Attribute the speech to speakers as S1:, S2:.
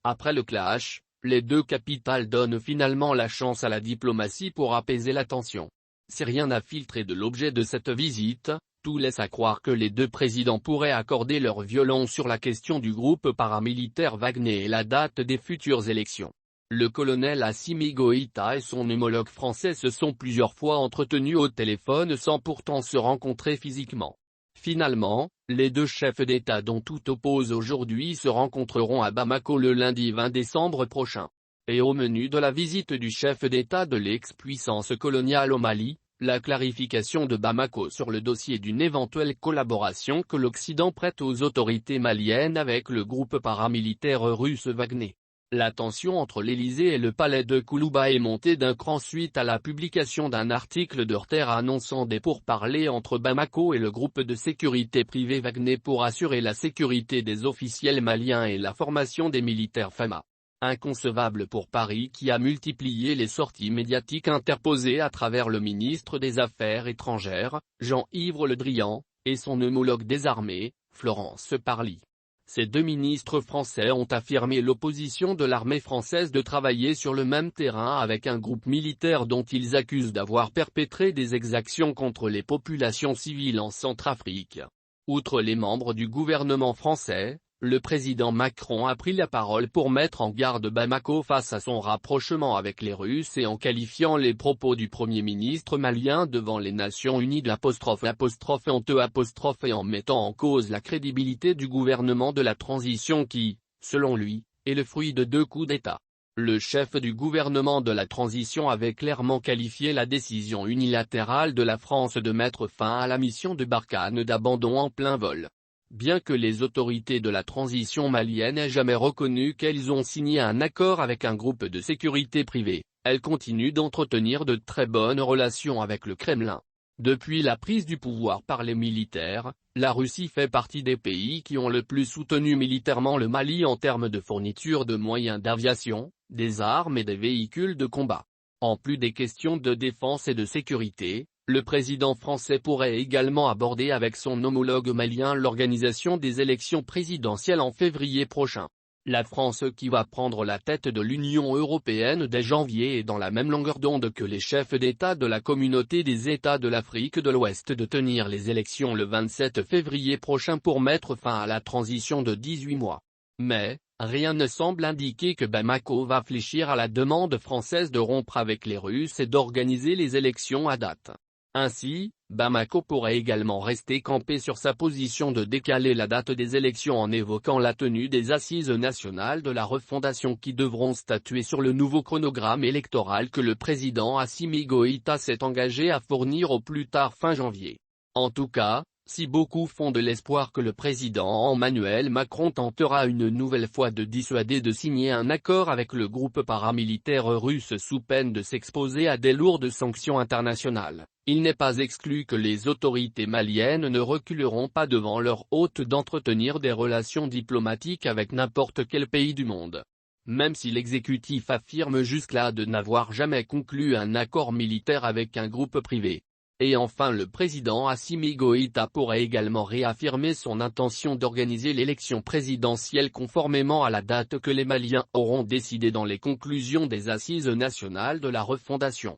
S1: Après le clash, les deux capitales donnent finalement la chance à la diplomatie pour apaiser la tension. Si rien n'a filtré de l'objet de cette visite, tout laisse à croire que les deux présidents pourraient accorder leur violon sur la question du groupe paramilitaire Wagner et la date des futures élections. Le colonel Assimi Goïta et son homologue français se sont plusieurs fois entretenus au téléphone sans pourtant se rencontrer physiquement. Finalement, les deux chefs d'État dont tout oppose aujourd'hui se rencontreront à Bamako le lundi 20 décembre prochain. Et au menu de la visite du chef d'État de l'ex-puissance coloniale au Mali, la clarification de Bamako sur le dossier d'une éventuelle collaboration que l'Occident prête aux autorités maliennes avec le groupe paramilitaire russe Wagner. La tension entre l'Élysée et le palais de Koulouba est montée d'un cran suite à la publication d'un article de Reuters annonçant des pourparlers entre Bamako et le groupe de sécurité privé Wagner pour assurer la sécurité des officiels maliens et la formation des militaires FAMA. Inconcevable pour Paris qui a multiplié les sorties médiatiques interposées à travers le ministre des Affaires étrangères, Jean-Yves Le Drian, et son homologue des armées, Florence Parly. Ces deux ministres français ont affirmé l'opposition de l'armée française de travailler sur le même terrain avec un groupe militaire dont ils accusent d'avoir perpétré des exactions contre les populations civiles en Centrafrique. Outre les membres du gouvernement français, le président Macron a pris la parole pour mettre en garde Bamako face à son rapprochement avec les Russes et en qualifiant les propos du Premier ministre malien devant les Nations Unies et en mettant en cause la crédibilité du gouvernement de la transition qui, selon lui, est le fruit de deux coups d'État. Le chef du gouvernement de la transition avait clairement qualifié la décision unilatérale de la France de mettre fin à la mission de Barkhane d'abandon en plein vol. Bien que les autorités de la transition malienne aient jamais reconnu qu'elles ont signé un accord avec un groupe de sécurité privé, elles continuent d'entretenir de très bonnes relations avec le Kremlin. Depuis la prise du pouvoir par les militaires, la Russie fait partie des pays qui ont le plus soutenu militairement le Mali en termes de fourniture de moyens d'aviation, des armes et des véhicules de combat. En plus des questions de défense et de sécurité, le président français pourrait également aborder avec son homologue malien l'organisation des élections présidentielles en février prochain. La France qui va prendre la tête de l'Union européenne dès janvier est dans la même longueur d'onde que les chefs d'État de la Communauté des États de l'Afrique de l'Ouest de tenir les élections le 27 février prochain pour mettre fin à la transition de 18 mois. Mais, rien ne semble indiquer que Bamako va fléchir à la demande française de rompre avec les Russes et d'organiser les élections à date. Ainsi, Bamako pourrait également rester campé sur sa position de décaler la date des élections en évoquant la tenue des assises nationales de la refondation qui devront statuer sur le nouveau chronogramme électoral que le président Assimi Goïta s'est engagé à fournir au plus tard fin janvier. En tout cas, si beaucoup font de l'espoir que le président Emmanuel Macron tentera une nouvelle fois de dissuader de signer un accord avec le groupe paramilitaire russe sous peine de s'exposer à des lourdes sanctions internationales, il n'est pas exclu que les autorités maliennes ne reculeront pas devant leur hôte d'entretenir des relations diplomatiques avec n'importe quel pays du monde. Même si l'exécutif affirme jusque-là de n'avoir jamais conclu un accord militaire avec un groupe privé. Et enfin le président Assimi Goïta pourrait également réaffirmer son intention d'organiser l'élection présidentielle conformément à la date que les Maliens auront décidé dans les conclusions des assises nationales de la refondation.